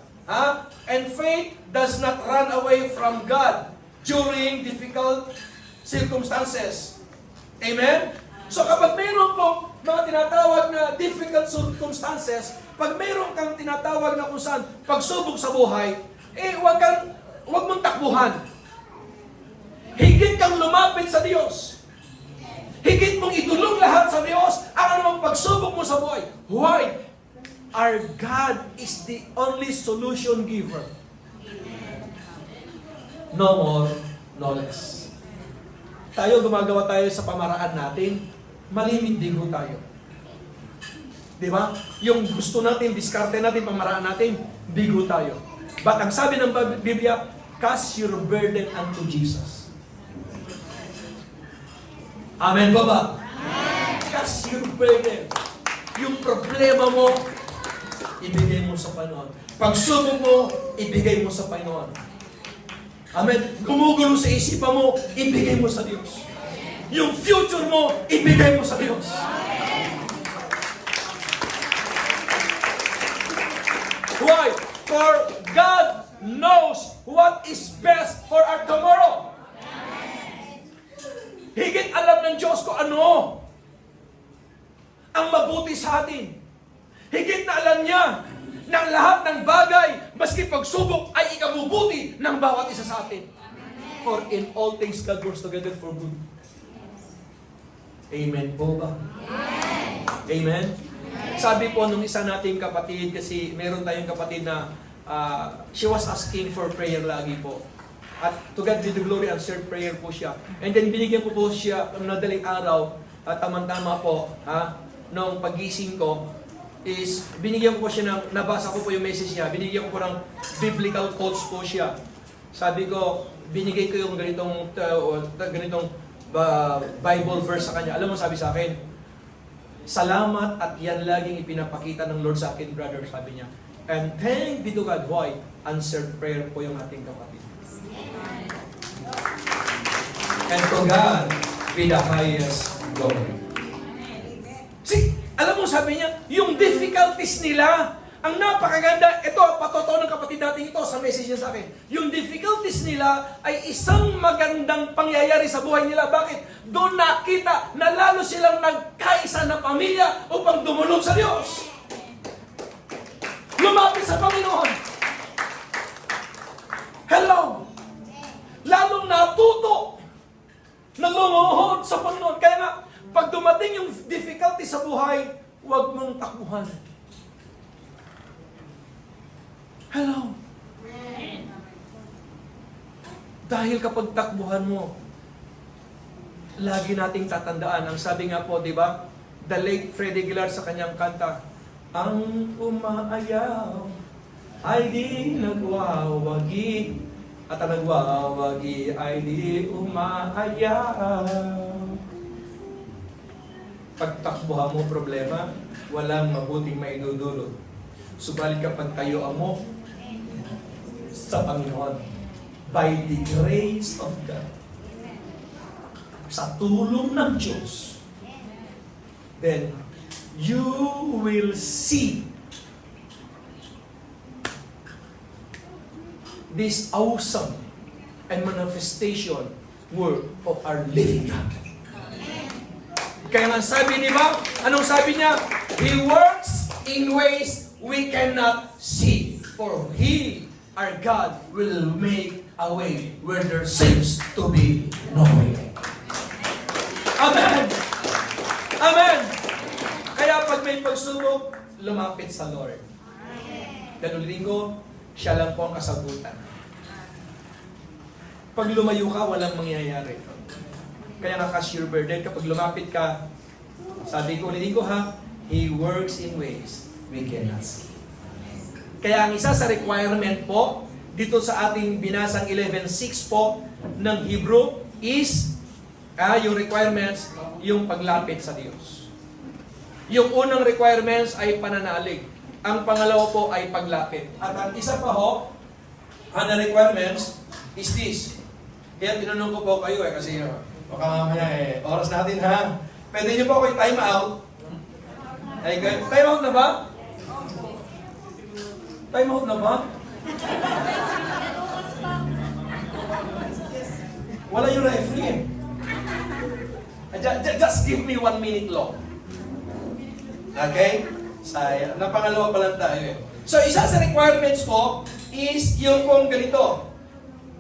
And faith does not run away from God during difficult circumstances. Amen? So kapag mayroon pong mga tinatawag na difficult circumstances, pag mayroon kang tinatawag na kung saan pagsubok sa buhay, huwag mong takbuhan. Higit kang lumapit sa Diyos. Higit mong itulong lahat sa Diyos ang anumang pagsubok mo sa buhay. Why? Our God is the only solution giver. No more, no less. Gumagawa tayo sa pamaraan natin, malimit din ho tayo. Di ba? Yung gusto natin, diskarte natin, pamaraan natin, bigo tayo. But ang sabi ng Biblia, cast your burden unto Jesus. Amen ba ba? Cast your burden. Yung problema mo, ibigay mo sa Panginoon. Pagsubok mo, ibigay mo sa Panginoon. Amen. Gumugulo sa isipan mo, ibigay mo sa Diyos. Yung future mo, ibigay mo sa Diyos. Why? For God knows what is best for our tomorrow. Higit alam ng Diyos ko ano ang mabuti sa atin. Higit na alam niya ng lahat ng bagay, maski pagsubok ay ikabubuti ng bawat isa sa atin. For in all things God works together for good. Amen po ba? Amen? Sabi po nung isa nating kapatid, kasi meron tayong kapatid na she was asking for prayer lagi po. At to God be the glory, answered prayer po siya. And then binigyan ko po siya ng madaling araw, at tamang-tama po, nung pagising ko, is binigyan ko po siya ng, nabasa ko po yung message niya, binigyan ko po ng biblical quotes po siya. Sabi ko, binigay ko yung ganitong Bible verse sa kanya. Alam mo, sabi sa akin, salamat at yan laging ipinapakita ng Lord sa akin, brother, sabi niya. And thank be to God, why? Answered prayer po yung ating kapatid. And to God be the highest glory. See, alam mo, sabi niya, yung difficulties nila, ang napakaganda, ito, patotoo ng kapatid natin ito sa message niya sa akin. Yung difficulties nila ay isang magandang pangyayari sa buhay nila. Bakit? Doon nakita na lalo silang nagkaisa na pamilya upang dumulog sa Diyos. Lumapit sa Panginoon. Hello! Lalong natuto na lumuhod sa Panginoon. Kaya nga, pag dumating yung difficulty sa buhay, huwag mong takbuhan. Hello. Dahil kapag takbuhan mo, lagi nating tatandaan. Ang sabi nga po, di ba? The late Freddie Aguilar sa kanyang kanta, ang umaayaw ay di nagwawagi, at ang nagwawagi ay di umaayaw. Pagtakbuhan mo problema, walang mabuting maidudulot. Subalit kapag tayo mo sa Panginoon, by the grace of God, sa tulong ng Diyos, then you will see this awesome and manifestation work of our living God. Kaya nga sabi, di ba? Anong sabi niya? He works in ways we cannot see. For He, our God, will make a way where there seems to be no way. Amen! Amen! Kaya pag may pagsubok, lumapit sa Lord. Dahil linggo, siya lang po ang kasagutan. Pag lumayo ka, walang mangyayari. Kaya nga cashier burden, kapag lumapit ka, sabi ko, ulitin ko ha, He works in ways we cannot see. Kaya ang isa sa requirement po, dito sa ating binasang 11.6 po ng Hebrew is, yung requirements, yung paglapit sa Diyos. Yung unang requirements ay pananalig. Ang pangalawa po ay paglapit. At ang isa pa ho, ang requirements is this. Kaya tinanong ko po kayo kasi baka mamaya oras natin ha. Pwede niyo po ako i-time out. Ay, time out na ba? Time out na ba? Wala yung referee. Just give me 1 minute long. Okay? Sayang. Napangalawa pa lang tayo. So, isa sa requirements po is yung kung ganito.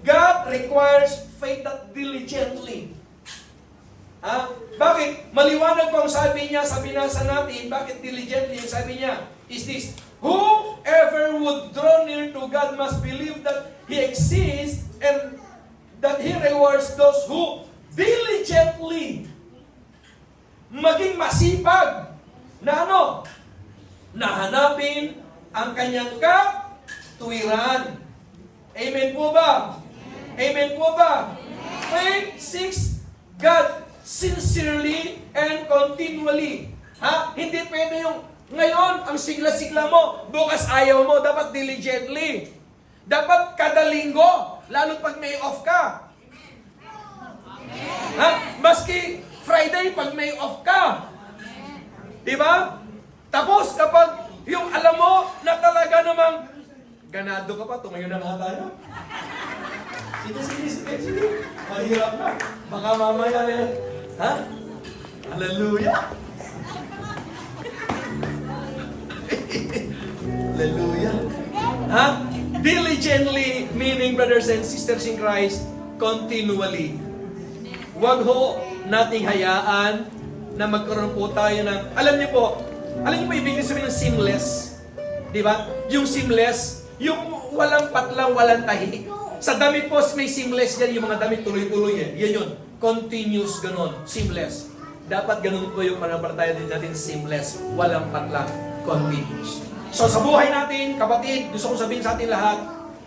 God requires faith that diligently. Bakit? Maliwanag po ang sabi niya sa binasa natin. Bakit diligently? Sabi niya is this. Whoever would draw near to God must believe that He exists and that He rewards those who diligently maging masipag na nahanapin ang kanyang katuwiran. Amen po ba? Amen po ba? Faith seeks God sincerely and continually. Hindi pwede yung ngayon, ang sigla-sigla mo, bukas ayaw mo, dapat diligently. Dapat kada linggo, lalo pag may off ka. Maski Friday, pag may off ka. Diba? Tapos, kapag yung alam mo na talaga namang Ganado ka pa, tumayo na nga tayo. Sige. Mahirap na. Baka mamaya eh. Ha? Hallelujah. Hallelujah. Ha? Diligently, meaning brothers and sisters in Christ, continually. Huwag ho nating hayaan na magkaroon po tayo ng, alam niyo po ibig sabihin ng seamless. Di ba? Yung seamless, yung walang patlang, walang tahi. Sa damit po, may seamless yan, yung mga damit tuloy-tuloy eh. Yan yun. Continuous, ganon. Seamless. Dapat ganun po yung pananampalataya din natin, seamless. Walang patlang. Continuous. So sa buhay natin, kapatid, gusto kong sabihin sa atin lahat,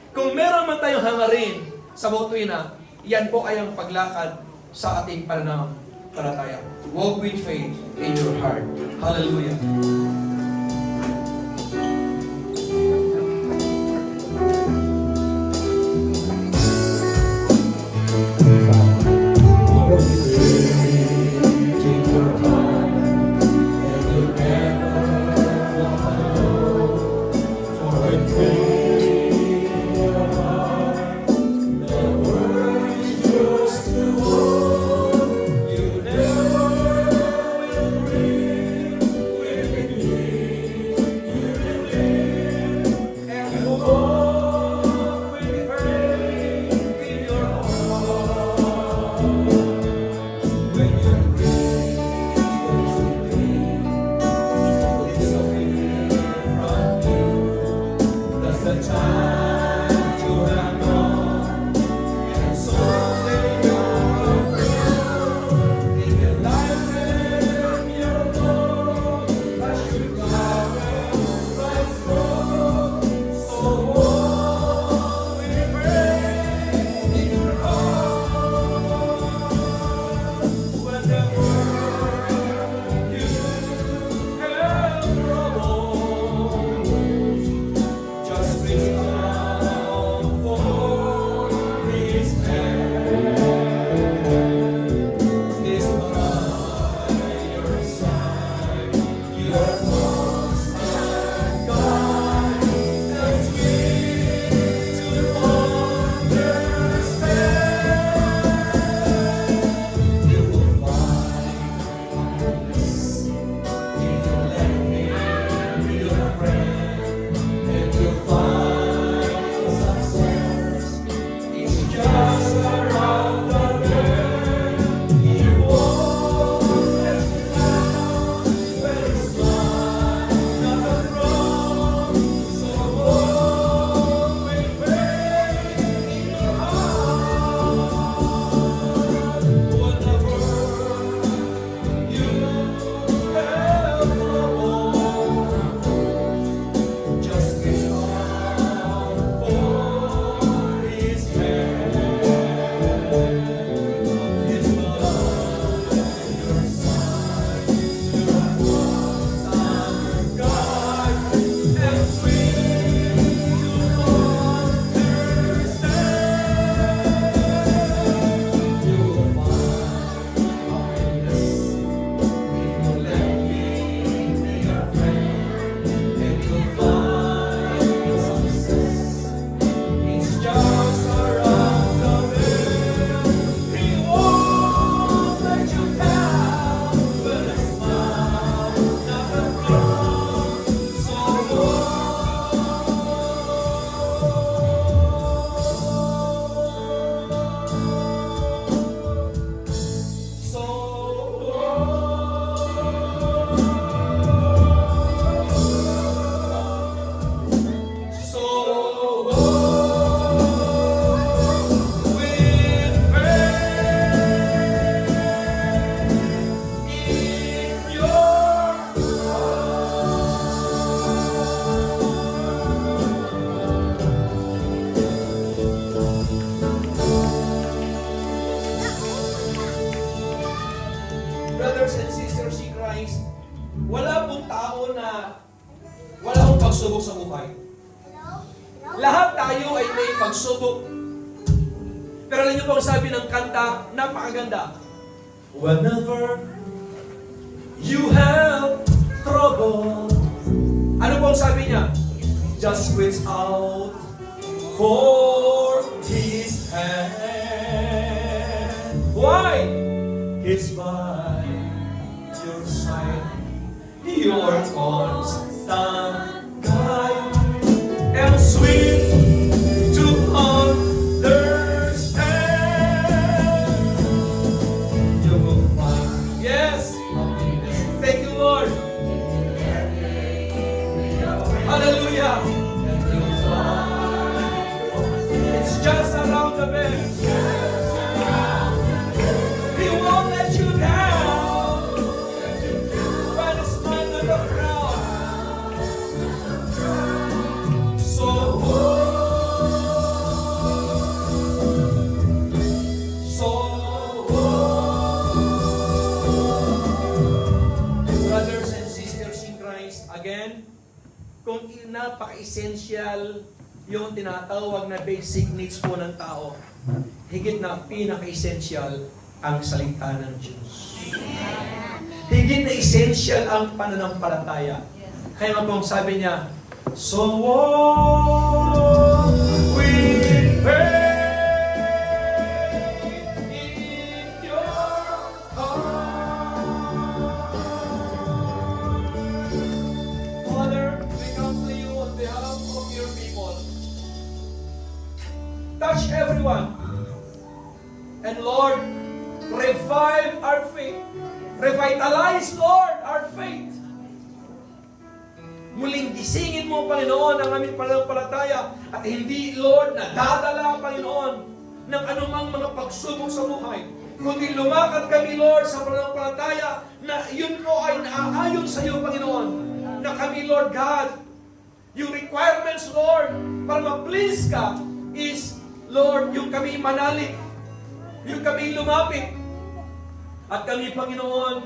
kung meron man tayong hangarin sa butuina, yan po ay ang paglakad sa ating pananampalataya. Walk with faith in your heart. Hallelujah. Brothers and sisters in Christ, wala pong tao na wala pong pagsubok sa buhay. Lahat tayo ay may pagsubok. Pero alam niyo po ang sabi ng kanta, napakaganda. Whenever you have trouble, ano po ang sabi niya? just reach out for His hand. Why? He's by your side, your constant guide, and sweet to understand. You will find, yes, happiness. Thank you, Lord. Hallelujah. And you'll find it's just around the bend. He won't let you down. Find a smile on the crowd. So brothers and sisters in Christ, again, kung napaka-essential yung tinatawag na basic needs po ng tao, higit na pinaka-essential ang salita ng Diyos. Higit na essential ang pananampalataya. Kaya nga pong sabi niya, so walk with faith in your heart. Father, we come to you on behalf of your people. Touch everyone. And Lord, revive our faith. Revitalize, Lord, our faith. Muling gisingin mo, Panginoon, ang aming pananampalataya at hindi, Lord, nadadala, Panginoon, ng anumang mga pagsubok sa buhay. Kundi lumakad kami, Lord, sa pananampalataya na yun po ay naaayon sa iyo, Panginoon. Na kami, Lord God, yung requirements, Lord, para ma-please ka is, Lord, yung kami manalig, yung kami lumapit, at kami, Panginoon,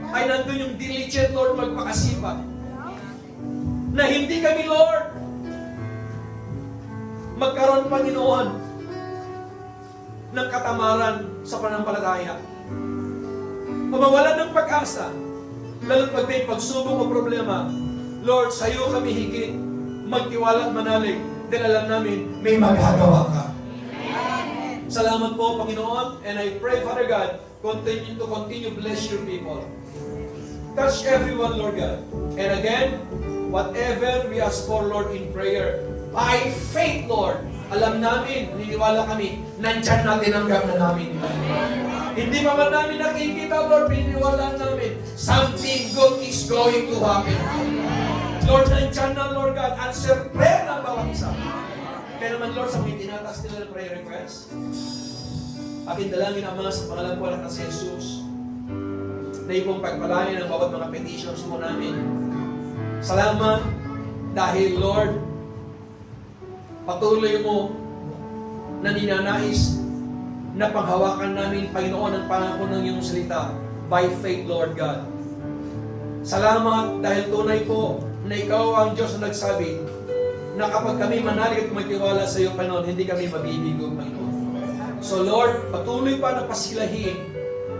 ay nandun yung diligent, Lord, magpakasipag. Na hindi kami, Lord, magkaroon, Panginoon, ng katamaran sa pananampalataya. Pamawalan ng pag-asa, lalo't pag may pagsubok o problema, Lord, sa iyo kami higit magtiwala at manalig dahil alam namin may magagawa ka. Salamat po, Panginoon, and I pray, Father God, continue bless your people. Touch everyone, Lord God. And again, whatever we ask for, Lord, in prayer, by faith, Lord, alam namin, naniniwala kami, nandyan natin ang gawin namin. Hindi pa man namin nakikita, Lord, pininiwala namin, something good is going to happen. Lord, nandyan na, Lord God, answer prayer ng bawat isa. Kaya naman, Lord, sa mga tinatas nila ng prayer request, aking dalangin, Ama, sa pangalan po ng si Jesus, na ipong pagpalain ang bawat mga petitions mo namin. Salamat dahil, Lord, patuloy mo na ninanais na panghawakan namin, Panginoon, ang pangako ng iyong salita by faith, Lord God. Salamat dahil tunay po na ikaw ang Diyos na nagsabi na kapag kami manalig at magtiwala sa iyo, Panginoon, hindi kami mabibigo, Panginoon. So, Lord, patuloy pa na pasilahin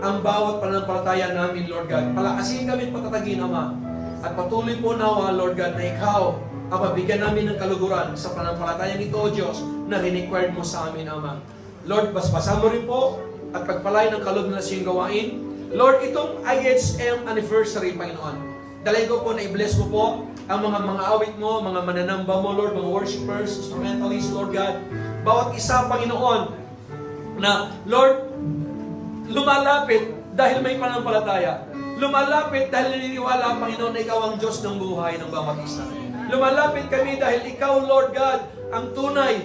ang bawat pananampalataya namin, Lord God. Palakasin kami at patatagin, Ama. At patuloy po nawa, Lord God, na ikaw ang mabigyan namin ng kaluguran sa pananampalataya nito, O Diyos, na required mo sa amin, Ama. Lord, basbasan mo rin po at pagpalain ng kaloob na siyang gawain. Lord, itong IHM anniversary, Panginoon, dalay ko po na i-bless mo po ang mga awit mo, mga mananamba mo, Lord, mga worshipers, instrumentalists, Lord God. Bawat isa, Panginoon, na, Lord, lumalapit dahil may pananampalataya. Lumalapit dahil naniniwala, Panginoon, na ikaw ang Diyos ng buhay ng bawat isa. Lumalapit kami dahil ikaw, Lord God, ang tunay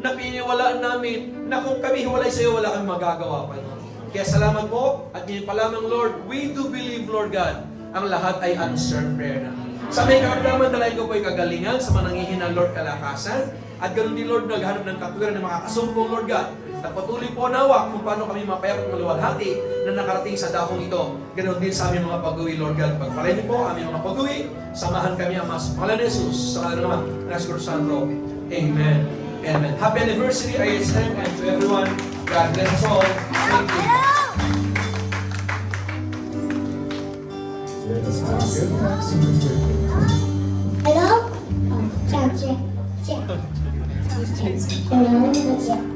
na pininiwalaan namin na kung kami hiwalay sa iyo, wala kami magagawa, Panginoon. Kaya salamat po, at ngayon pa lamang, Lord, we do believe, Lord God, ang lahat ay answered prayer na. Sa may karamdaman, dalayan ko po ay kagalingan, sa manangihina, Lord, kalakasan, at ganoon din, Lord, naghanap ng katwiran ng mga kasumpong, Lord God, at patuloy po nawa kung paano kami mapayat at maluwalhati na nakarating sa dakong ito. Ganoon din sa aming mga pag-uwi, Lord God. Pagpalain niyo po aming mga pag-uwi, samahan kami, Ama, sa pangalan ni Jesus, sa kalan naman, Espiritu Santo. Amen. Amen. Happy anniversary, ISM, and to everyone, God bless us all. Thank you. Hello? Oh. 姐姐，姐，有人问我姐。